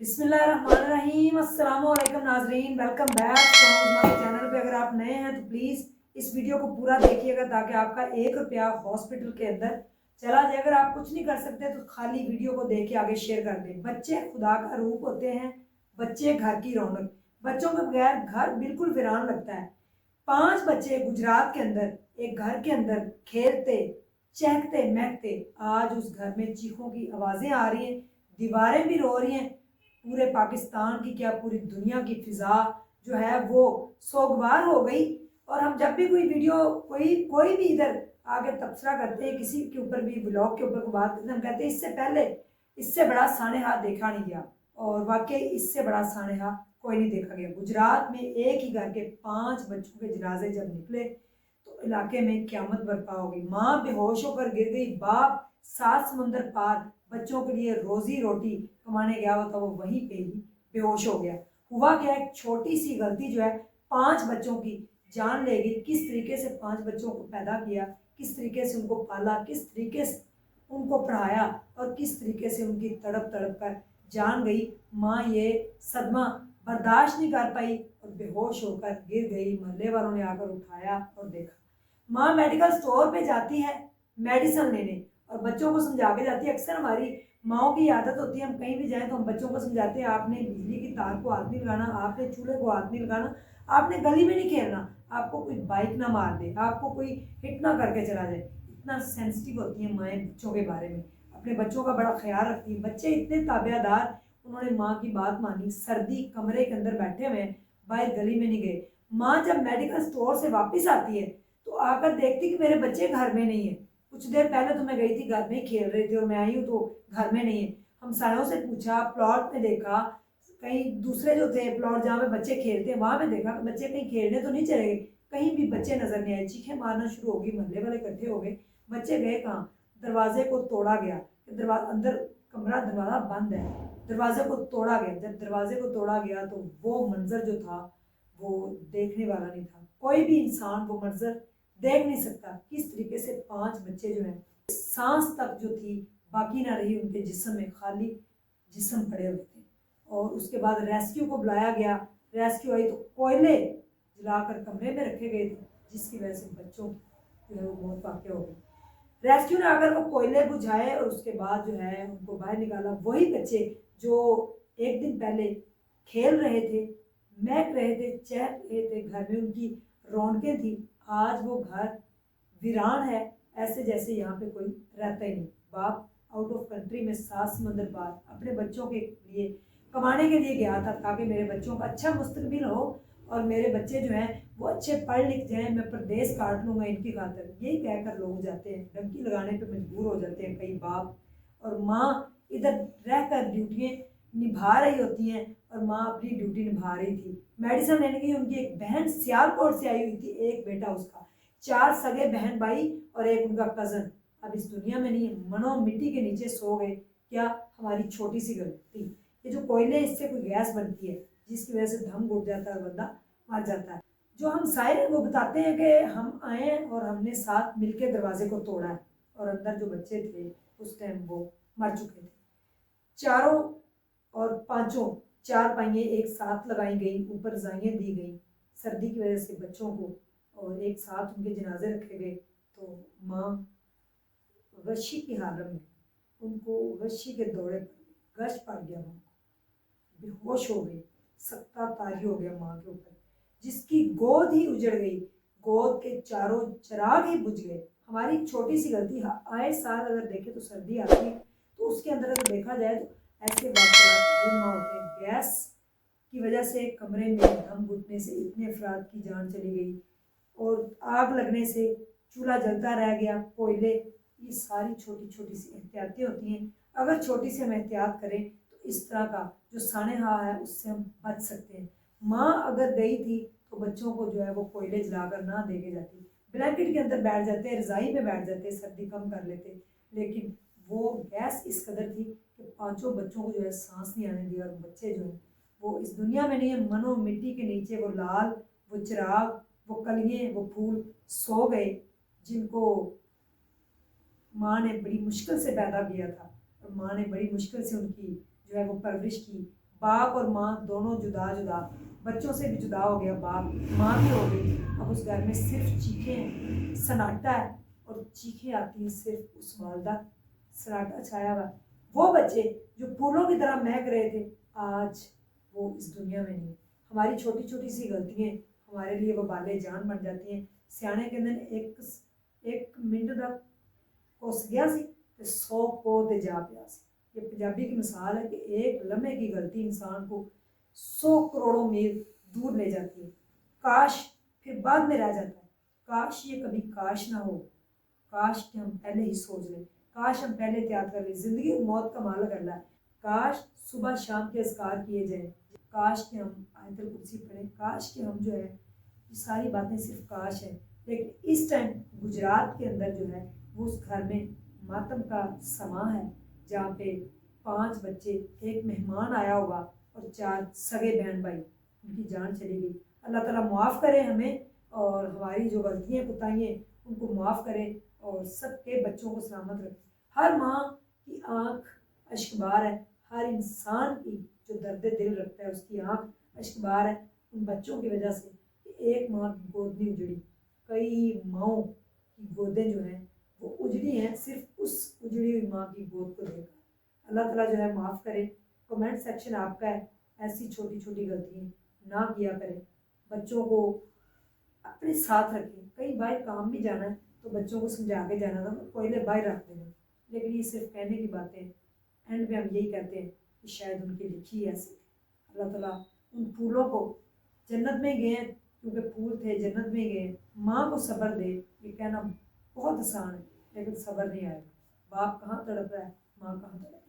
बिस्मिल्लाहिर्रहमानिर्रहीम। अस्सलाम वालेकुम नाजरीन, वेलकम बैक हमारे चैनल पे। अगर आप नए हैं तो प्लीज़ इस वीडियो को पूरा देखिएगा ताकि आपका 1 रुपया हॉस्पिटल के अंदर चला जाए। अगर आप कुछ नहीं कर सकते तो खाली वीडियो को देख के आगे शेयर कर दें। बच्चे खुदा का रूप होते हैं, बच्चे घर की रौनक। बच्चों के बगैर घर बिल्कुल वीरान लगता है। 5 बच्चे गुजरात के अंदर एक घर के अंदर खेलते चहकते महकते, आज उस घर में चीखों की आवाज़ें आ रही हैं, दीवारें भी रो रही हैं। पूरे पाकिस्तान की क्या पूरी दुनिया की फिजा जो है वो सोगवार हो गई। और हम जब भी कोई वीडियो कोई कोई भी इधर आगे तबसरा करते हैं, किसी के ऊपर भी ब्लॉग के ऊपर को बात करते हैं, हम कहते हैं इससे पहले इससे बड़ा सानेहा देखा नहीं गया। और वाकई इससे बड़ा सानेहा कोई नहीं देखा गया। गुजरात में एक ही घर के 5 बच्चों के जनाजे जब निकले तो इलाके में क्यामत बर्पा हो गई। माँ बेहोश होकर गिर गई, बाप 7 समुंदर पार बच्चों के लिए रोजी रोटी कमाने गया हुआ था, वो वहीं पे ही बेहोश हो गया। हुआ क्या, एक छोटी सी गलती जो है 5 बच्चों की जान ले गई। किस तरीके से 5 बच्चों को पैदा किया, किस तरीके से उनको पाला, किस तरीके से उनको पढ़ाया और किस तरीके से उनकी तड़प तड़प कर जान गई। माँ ये सदमा बर्दाश्त नहीं कर पाई और बेहोश होकर गिर गई। मोहल्ले वालों ने आकर उठाया और देखा। माँ मेडिकल स्टोर पे जाती है मेडिसिन लेने और बच्चों को समझा के जाती है। अक्सर हमारी माओ की आदत होती है, हम कहीं भी जाएं तो हम बच्चों को समझाते हैं आपने बिजली की तार को हाथ नहीं लगाना, आपने चूल्हे को हाथ नहीं लगाना, आपने गली में नहीं खेलना, आपको कोई बाइक ना मार दे, आपको कोई हिट ना करके चला जाए। इतना सेंसिटिव होती हैं माएँ बच्चों के बारे में, अपने बच्चों का बड़ा ख्याल रखती हैं। बच्चे इतने ताबेदार, उन्होंने माँ की बात मानी। सर्दी कमरे के अंदर बैठे हुए हैं, बाहर गली में नहीं गए। माँ जब मेडिकल स्टोर से वापस आती है तो आकर देखती कि मेरे बच्चे घर में नहीं है। कुछ देर पहले तो मैं गई थी, घर में खेल रहे थे और मैं आई हूँ तो घर में नहीं है। हमसायों से पूछा, प्लॉट में देखा, कहीं दूसरे जो थे प्लॉट जहाँ पे बच्चे खेलते हैं वहाँ पे देखा कि बच्चे कहीं खेलने तो नहीं चले गए, कहीं भी बच्चे नजर नहीं आए। चीखें मारना शुरू हो गई, मोहल्ले वाले इकट्ठे हो गए। बच्चे गए कहाँ? दरवाजे को तोड़ा गया, अंदर कमरा दरवाजा बंद है, दरवाजे को तोड़ा गया। जब दरवाजे को तोड़ा गया तो वो मंजर जो था वो देखने वाला नहीं था। कोई भी इंसान वो मंजर देख नहीं सकता। किस तरीके से 5 बच्चे जो हैं, सांस तक जो थी बाकी ना रही उनके जिस्म में, खाली जिस्म पड़े हुए थे। और उसके बाद रेस्क्यू को बुलाया गया। रेस्क्यू आई तो कोयले जलाकर कमरे में रखे गए थे, जिसकी वजह से बच्चों की जो है वो मौत वाक़ हो गई। रेस्क्यू ने आकर वो कोयले बुझाए और उसके बाद जो है उनको बाहर निकाला। वही बच्चे जो एक दिन पहले खेल रहे थे, महक रहे थे, चहक रहे थे, घर में उनकी रौनकें थी, आज वो घर वीरान है, ऐसे जैसे यहाँ पे कोई रहता ही नहीं। बाप आउट ऑफ कंट्री में 7 समुंदर पार अपने बच्चों के लिए कमाने के लिए गया था ताकि मेरे बच्चों का अच्छा मुस्तकबिल हो और मेरे बच्चे जो हैं वो अच्छे पढ़ लिख जाएं, मैं प्रदेश काट लूँगा इनकी खातर। यही कहकर लोग जाते हैं, डंकी लगाने पे मजबूर हो जाते हैं कई बाप। और माँ इधर रहकर ड्यूटियाँ निभा रही होती हैं और माँ अपनी ड्यूटी निभा रही थी। मेडिसिन लेने की उनकी एक बहन सियालकोट से आई हुई थी, एक बेटा उसका, 4 सगे बहन भाई और एक उनका कज़न अब इस दुनिया में नहीं है। मनो मिट्टी के नीचे सो गए। क्या हमारी छोटी सी गलती, ये जो कोयले, इससे कोई गैस बनती है जिसकी वजह से दम घुट जाता है और बंदा मर जाता है। जो हम सारे वो बताते हैं कि हम आए और हमने साथ मिलके दरवाजे को तोड़ा है और अंदर जो बच्चे थे उस टाइम वो मर चुके थे। चारों और पांचों चारपाइयाँ एक साथ लगाई गई, ऊपर रजाइयाँ दी गई सर्दी की वजह से बच्चों को, और एक साथ उनके जनाजे रखे गए। तो माँ वशी की हालत में, उनको वशी के दौरे पर गश पड़ गया, माँ को बेहोश हो गई, सत्ता तारी हो गया माँ के ऊपर, जिसकी गोद ही उजड़ गई, गोद के चारों चिराग ही बुझ गए। हमारी छोटी सी गलती, आए साल अगर देखें तो सर्दी आती है तो उसके अंदर अगर देखा जाए तो ऐसे वाक़यात गुम होते हैं। गैस की वजह से कमरे में दम घुटने से इतने अफराद की जान चली गई और आग लगने से चूल्हा जलता रह गया, कोयले। ये सारी छोटी छोटी सी एहतियातें होती हैं। अगर छोटी सी हम एहतियात करें तो इस तरह का जो सानेहा है उससे हम बच सकते हैं। माँ अगर गई थी तो बच्चों को जो है वो कोयले जलाकर ना दे के जाती, ब्लैंकेट के अंदर बैठ जाते, रज़ाई में बैठ जाते, सर्दी कम कर लेते। लेकिन वो गैस इस कदर थी कि 5 बच्चों को जो है सांस नहीं आने दिया और बच्चे जो हैं वो इस दुनिया में नहीं है। मनो मिट्टी के नीचे वो लाल, वो चिराग, वो कलियाँ, वो फूल सो गए, जिनको माँ ने बड़ी मुश्किल से पैदा किया था और माँ ने बड़ी मुश्किल से उनकी जो है वो परवरिश की, बाप और माँ दोनों जुदा जुदा, बच्चों से भी जुदा हो गया बाप, माँ भी हो गई। अब उस घर में सिर्फ चीखें हैं, सन्नाटा है, और चीखें आती हैं सिर्फ उस वालदा, सन्नाटा छाया हुआ। वो बच्चे जो फूलों की तरह महक रहे थे, आज वो इस दुनिया में नहीं। हमारी छोटी छोटी सी गलतियाँ हमारे लिए वो बाले जान बन जाती हैं। सियाने कहते हैं एक मिनट का उस गया सी ते 100 को ते जा पिया सी। ये पंजाबी की मिसाल है कि एक लम्हे की गलती इंसान को 100 करोड़ों मील दूर ले जाती है। काश फिर बाद में रह जाता है, काश ये कभी काश ना हो, काश कि हम पहले ही सोच लें, काश हम पहले तैयार कर लें, जिंदगी और मौत का माल कर लें, काश सुबह शाम के अज़कार किए जाएं, काश कि हम आयतल कुर्सी पढ़ें, काश कि हम जो है ये सारी बातें सिर्फ काश है। लेकिन इस टाइम गुजरात के अंदर जो है वो उस घर में मातम का समा है, जहाँ पे 5 बच्चे, एक मेहमान आया होगा और 4 सगे बहन भाई, उनकी जान चली गई। अल्लाह ताला माफ़ करे हमें, और हमारी जो गलतियाँ कोताहियाँ उनको माफ़ करे, और सबके बच्चों को सलामत रखे। हर माँ की आँख अश्कबार है, हर इंसान की जो दर्द दिल रखता है उसकी आँख अश्कबार है उन बच्चों की वजह से कि एक माँ की गोद नहीं उजड़ी। कई माँओं की गोदें जो हैं वो उजड़ी हैं सिर्फ उस उजड़ी हुई माँ की गोद को देखकर। अल्लाह ताला जो है माफ़ करे। कमेंट सेक्शन आपका है, ऐसी छोटी छोटी गलतियाँ ना किया करें, बच्चों को अपने साथ रखें। कहीं बाहर काम भी जाना है तो बच्चों को समझा के जाना था, कोयले बाहर रख देना। लेकिन ये सिर्फ कहने की बातें हैं, एंड में हम यही कहते हैं कि शायद उनकी लिखी है ऐसी। अल्लाह ताला उन फूलों को जन्नत में गए हैं, क्योंकि फूल थे जन्नत में गए। माँ को सब्र दे, ये कहना बहुत आसान है, लेकिन सब्र नहीं आएगा। बाप कहाँ तड़प रहा है, माँ कहाँ तड़प